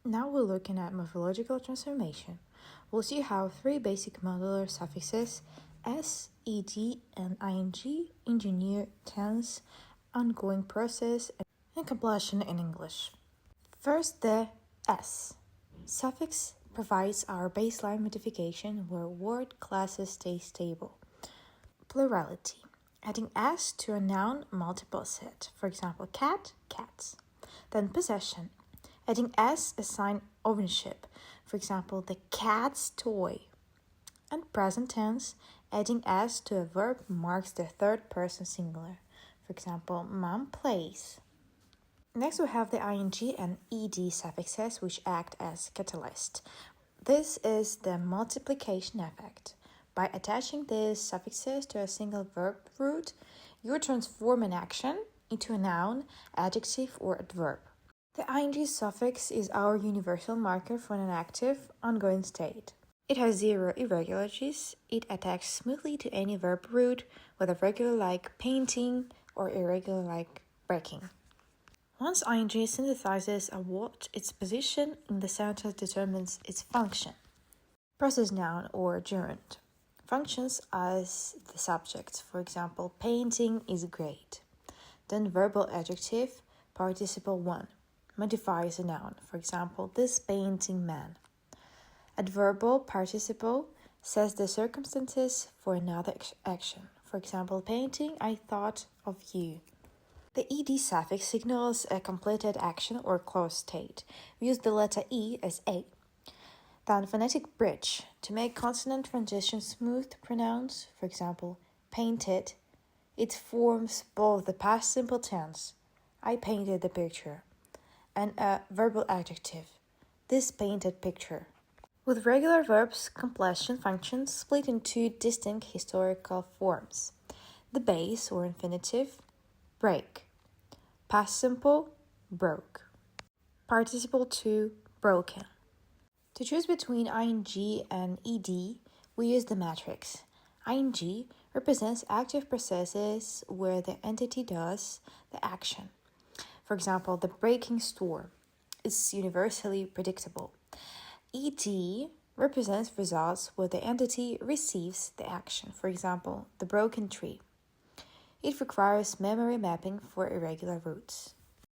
Now we're looking at morphological transformation. We'll see how three basic modular suffixes s, ed, and ing engineer tense, ongoing process, and completion in English. First, the s suffix provides our baseline modification where word classes stay stable. Plurality. Adding s to a noun multiple set. For example, cat, cats. Then possession. Adding s assign ownership. For example, the cat's toy. And present tense. Adding s to a verb marks the third person singular. For example, mom plays. Next, we have the ing and ed suffixes, which act as catalyst. This is the multiplication effect. By attaching these suffixes to a single verb root, you transform an action into a noun, adjective, or adverb. The ing suffix is our universal marker for an active, ongoing state. It has zero irregularities. It attaches smoothly to any verb root, whether regular like painting or irregular like breaking. Once ing synthesizes a word, its position in the sentence determines its function. Process noun or gerund functions as the subject. For example, painting is great. Then verbal adjective, participle 1, modifies a noun. For example, this painting man. Adverbial participle says the circumstances for another action. For example, painting, I thought of you. The ed suffix signals a completed action or closed state. We use the letter e as a. Then phonetic bridge to make consonant transition smooth to pronounce. For example, painted. It forms both the past simple tense, I painted the picture, and a verbal adjective, this painted picture. With regular verbs, completion functions split into distinct historical forms. The base or infinitive, break. Past simple, broke. Participle 2, broken. To choose between ing and ed, we use the matrix. Ing represents active processes where the entity does the action. For example, the breaking storm is universally predictable. Ed represents results where the entity receives the action. For example, the broken tree. It requires memory mapping for irregular roots.